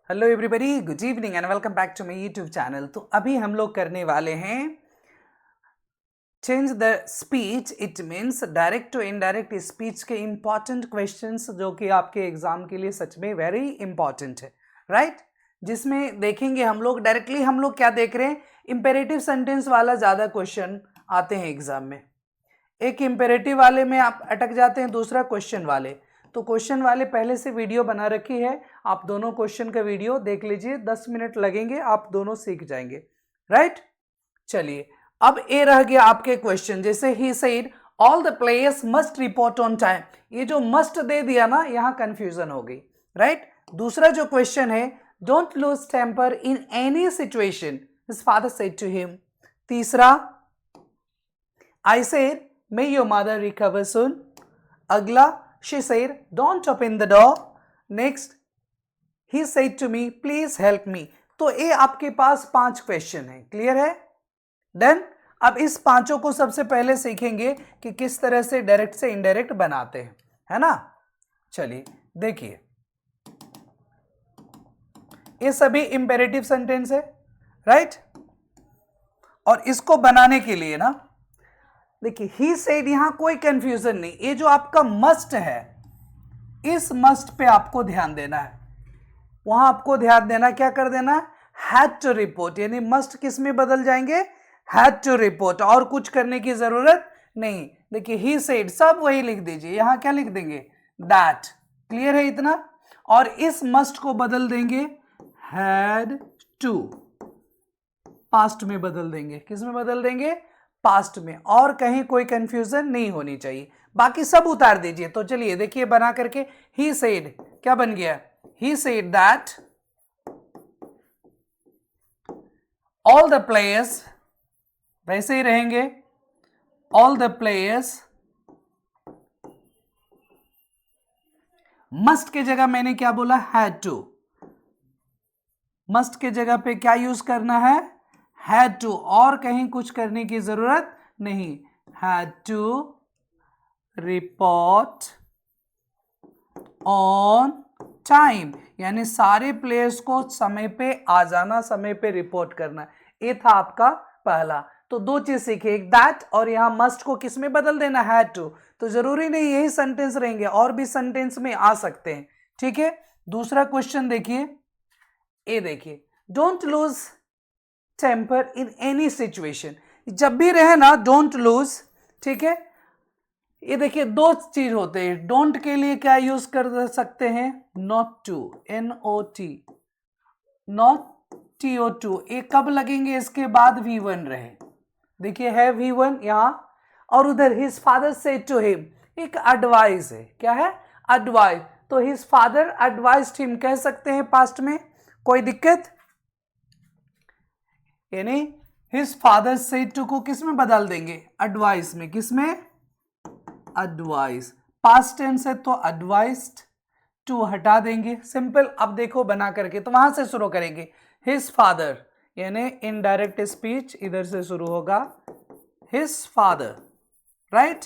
Hello everybody, good evening and welcome back to my YouTube channel. तो अभी हम लोग करने वाले हैं change the speech. It means direct to indirect speech के इंपॉर्टेंट क्वेश्चंस जो कि आपके एग्जाम के लिए सच में वेरी इंपॉर्टेंट है, राइट? जिसमें देखेंगे हम लोग डायरेक्टली हम लोग क्या देख रहे हैं, इंपेरेटिव सेंटेंस वाला ज़्यादा क्वेश्चन आते हैं एग्जाम में। एक इंपेरेटिव वाले में आप अटक जाते हैं, दूसरा क्वेश्चन वाले। तो क्वेश्चन वाले पहले से वीडियो बना रखी है, आप दोनों क्वेश्चन का वीडियो देख लीजिए, 10 मिनट लगेंगे, आप दोनों सीख जाएंगे, राइट? चलिए, अब ए रह गया आपके क्वेश्चन, जैसे he said all the players must report on time. ये जो मस्ट दे दिया ना, यहां कंफ्यूजन हो गई, राइट? दूसरा जो क्वेश्चन है, don't lose temper in any situation, his father said to him. तीसरा, I said may your mother recover soon। अगला, she said don't open the door। next, he said to me please help me। तो ये आपके पास 5 question है, clear है? Done. अब इस पांचों को सबसे पहले सीखेंगे कि किस तरह से डायरेक्ट से इनडायरेक्ट बनाते हैं, है ना? चलिए देखिए, ये सभी इंपेरेटिव सेंटेंस है, राइट? और इसको बनाने के लिए ना, देखिए ही सेड, यहां कोई कंफ्यूजन नहीं। ये जो आपका मस्ट है, इस मस्ट पे आपको ध्यान देना है। वहां आपको ध्यान देना, क्या कर देना, हैड टू रिपोर्ट, यानी मस्ट किस में बदल जाएंगे, हैड टू रिपोर्ट, और कुछ करने की जरूरत नहीं। देखिए ही सेड, सब वही लिख दीजिए, यहां क्या लिख देंगे, दैट। क्लियर है इतना? और इस मस्ट को बदल देंगे हैड टू, पास्ट में बदल देंगे। किस में बदल देंगे, पास्ट में। और कहीं कोई कंफ्यूजन नहीं होनी चाहिए, बाकी सब उतार दीजिए। तो चलिए देखिए बना करके, ही सेड क्या बन गया, he said that all the players, वैसे ही रहेंगे, ऑल द प्लेयर्स। मस्ट के जगह मैंने क्या बोला, हैड टू। मस्ट के जगह पे क्या यूज करना है, had to, और कहीं कुछ करने की जरूरत नहीं। had to report on time, यानी सारे प्लेयर्स को समय पे आ जाना, समय पे रिपोर्ट करना। ये था आपका पहला। तो दो चीज सीखे, एक दैट और यहां मस्ट को किस में बदल देना, had to। तो जरूरी नहीं यही सेंटेंस रहेंगे, और भी सेंटेंस में आ सकते हैं, ठीक है? दूसरा क्वेश्चन देखिए, ये देखिए, don't lose temper in any situation. जब भी रहे ना, डोंट लूज, ठीक है? ये देखिए दो चीज होते हैं, डोंट के लिए क्या यूज कर सकते हैं, not to, NOT, not TO2। ये कब लगेंगे, इसके बाद V1 रहे। देखिए है V1 यहां, और उधर his father said to him, एक एडवाइस है, क्या है, एडवाइस। तो हिज फादर एडवाइस्ड हिम कह सकते हैं पास्ट में, कोई दिक्कत? यानी हिज फादर सेड टू को किस में बदल देंगे, एडवाइस में। किस में, एडवाइस। पास्ट टेंस है तो एडवाइस्ड, टू हटा देंगे, सिंपल। अब देखो बना करके, तो वहां से शुरू करेंगे, हिज फादर, यानी इनडायरेक्ट स्पीच इधर से शुरू होगा, हिज फादर, राइट?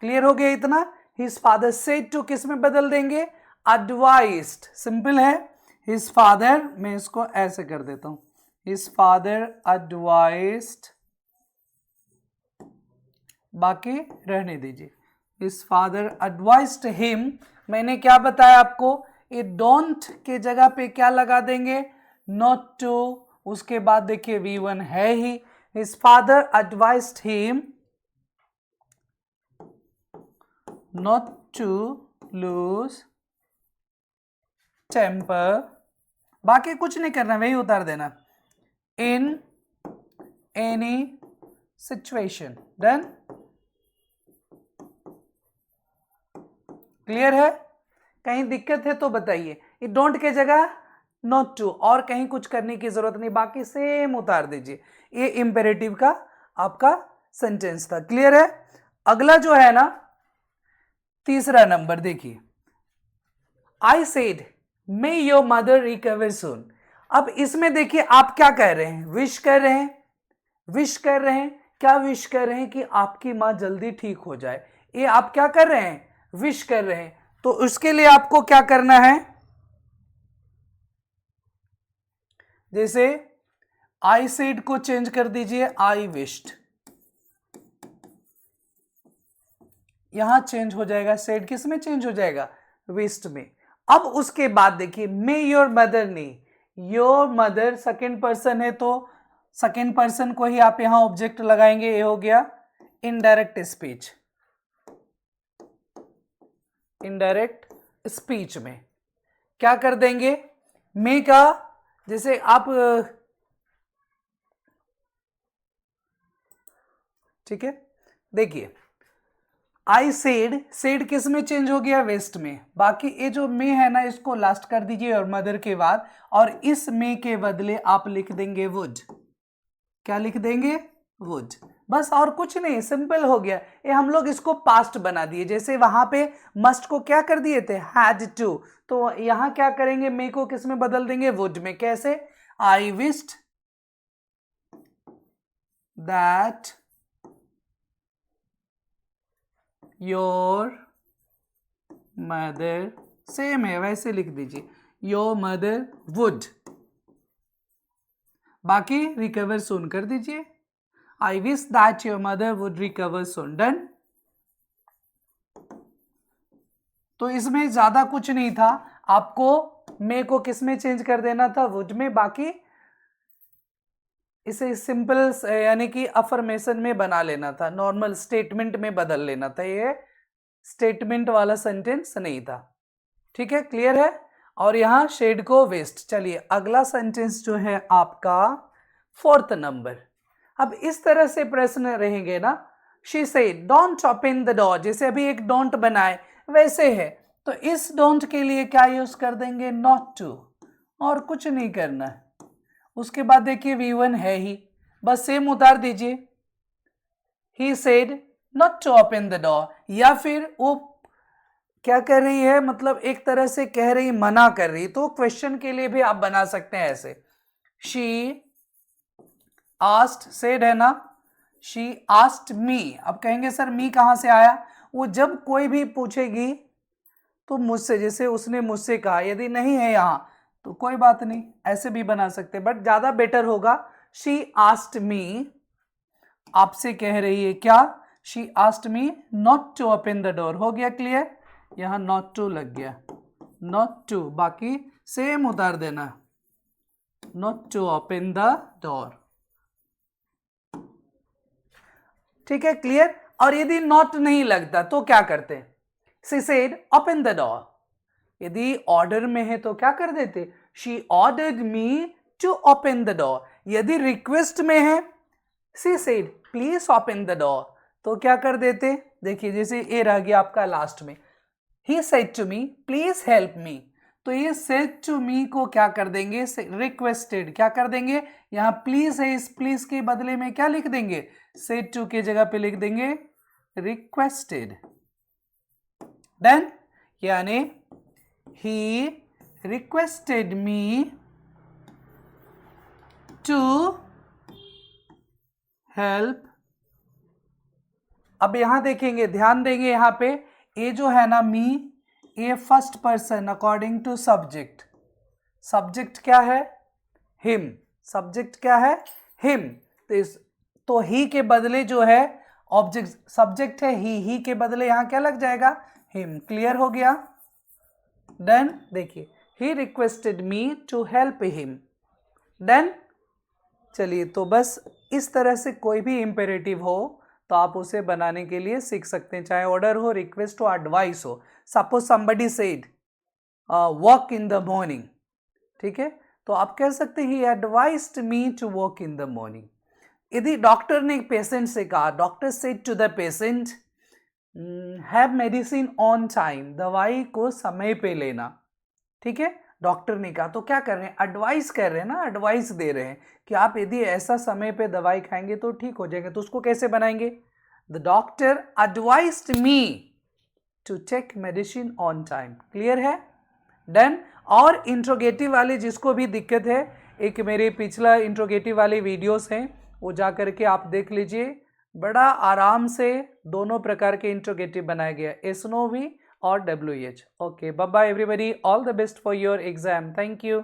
क्लियर हो गया इतना? हिज फादर सेड टू किस में बदल देंगे, एडवाइस्ड, सिंपल है। हिज फादर, मैं इसको ऐसे कर देता हूं, हिज फादर एडवाइस्ड, बाकी रहने दीजिए, हिज फादर एडवाइस्ड हिम। मैंने क्या बताया आपको, ये डोंट के जगह पे क्या लगा देंगे, नॉट टू। उसके बाद देखिए V1 है ही, his father advised him not to lose temper, बाकी कुछ नहीं करना, वही उतार देना, in any situation. Done? Clear है? कहीं दिक्कत है तो बताइए। ये डोंट के जगह नॉट टू, और कहीं कुछ करने की जरूरत नहीं, बाकी सेम उतार दीजिए। ये इंपेरेटिव का आपका सेंटेंस था, क्लियर है? अगला जो है ना, तीसरा नंबर देखिए, I said may your mother recover soon. अब इसमें देखिए आप क्या कह रहे हैं, विश कर रहे हैं, विश कर रहे हैं, क्या विश कर रहे हैं कि आपकी मां जल्दी ठीक हो जाए। ये आप क्या कर रहे हैं, विश कर रहे हैं। तो उसके लिए आपको क्या करना है, जैसे आई सेड को चेंज कर दीजिए आई विश्ड, यहां चेंज हो जाएगा, सेड किस में चेंज हो जाएगा, विश्ड में। अब उसके बाद देखिए मे योर मदर ने, योर मदर सेकेंड पर्सन है तो सेकेंड पर्सन को ही आप यहां ऑब्जेक्ट लगाएंगे, ये हो गया इनडायरेक्ट स्पीच। इनडायरेक्ट स्पीच में क्या कर देंगे, मे का जैसे आप, ठीक है, देखिए आई सेड, सेड किस में चेंज हो गया, वेस्ट में। बाकी ये जो मे है ना, इसको लास्ट कर दीजिए और मदर के बाद, और इस मे के बदले आप लिख देंगे वुड। क्या लिख देंगे, वुड, बस और कुछ नहीं, सिंपल हो गया। ये हम लोग इसको पास्ट बना दिए, जैसे वहां पे मस्ट को क्या कर दिए थे, हैड टू, तो यहां क्या करेंगे, मे को किस में बदल देंगे, वुड में। कैसे, आई wished that your mother, same है वैसे लिख दीजिए, योर मदर वुड, बाकी रिकवर सून कर दीजिए, I wish that your mother would recover soon, done. तो इसमें ज्यादा कुछ नहीं था, आपको मे को किस में चेंज कर देना था, वुड में, बाकी इसे सिंपल यानी कि अफर्मेशन में बना लेना था, नॉर्मल स्टेटमेंट में बदल लेना था, ये स्टेटमेंट वाला सेंटेंस नहीं था। ठीक है, क्लियर है। और यहां शेड को वेस्ट। चलिए अगला सेंटेंस जो है आपका 4th नंबर। अब इस तरह से प्रश्न रहेंगे ना, she said don't open the door, जैसे अभी एक डोंट बनाए वैसे है, तो इस डोंट के लिए क्या यूज कर देंगे, नॉट टू, और कुछ नहीं करना है। उसके बाद देखिए V1 है ही, बस सेम उतार दीजिए, he said not to open the door, या फिर वो क्या कर रही है, मतलब एक तरह से कह रही, मना कर रही, तो क्वेश्चन के लिए भी आप बना सकते हैं ऐसे, शी आस्क्ड, सेड है ना, शी आस्क्ड मी। अब कहेंगे सर मी कहां से आया, वो जब कोई भी पूछेगी तो मुझसे, जैसे उसने मुझसे कहा, यदि नहीं है यहां तो कोई बात नहीं, ऐसे भी बना सकते, बट ज्यादा बेटर होगा शी आस्क्ड मी, आपसे कह रही है क्या, she asked me not to open the door. हो गया क्लियर, यहां नॉट टू लग गया, नॉट टू, बाकी सेम उतार देना, not to open the door. ठीक है, क्लियर। और यदि नॉट नहीं लगता तो क्या करते, she said open the door, यदि ऑर्डर में है तो क्या कर देते, she ordered me to open the door. यदि रिक्वेस्ट में है, she said please open the door, तो क्या कर देते, देखिए जैसे ये रह गया आपका लास्ट में, he said to me please help me, तो ये सेड टू मी को क्या कर देंगे, रिक्वेस्टेड, क्या कर देंगे, यहां प्लीज है, इस प्लीज के बदले में क्या लिख देंगे, सेड टू के जगह पे लिख देंगे रिक्वेस्टेड, डन। यानी he requested me to help। अब यहां देखेंगे, ध्यान देंगे, यहां पे ये जो है ना मी, ये first person according to subject, subject क्या है, हिम, सब्जेक्ट क्या है, हिम, तो ही के बदले जो है ऑब्जेक्ट, सब्जेक्ट है ही के बदले यहां क्या लग जाएगा, हिम। क्लियर हो गया, डन। देखिए he requested me to help him, done. चलिए तो बस इस तरह से कोई भी इंपेरेटिव हो तो आप उसे बनाने के लिए सीख सकते हैं, चाहे ऑर्डर हो, रिक्वेस्ट हो, एडवाइस हो। Suppose somebody said walk in the morning, ठीक है, तो आप कह सकते हैं he advised me to walk in the morning. यदि डॉक्टर ने पेशेंट से कहा, doctor said to the patient have medicine on time, दवाई को समय पे लेना, ठीक है, डॉक्टर ने कहा, तो क्या कर रहे हैं, एडवाइस कर रहे हैं ना, एडवाइस दे रहे हैं कि आप यदि ऐसा समय पे दवाई खाएंगे तो ठीक हो जाएंगे। तो उसको कैसे बनाएंगे, the doctor advised me to take medicine on time. Clear है, डन। और इंट्रोगेटिव वाले जिसको भी दिक्कत है, एक मेरे पिछला इंट्रोगेटिव वाले वीडियोस हैं, वो जा करके आप देख लीजिए, बड़ा आराम से दोनों प्रकार के इंट्रोगेटिव बनाया गया, SNOV और WH। Okay, bye bye everybody, all the best for your exam, thank you.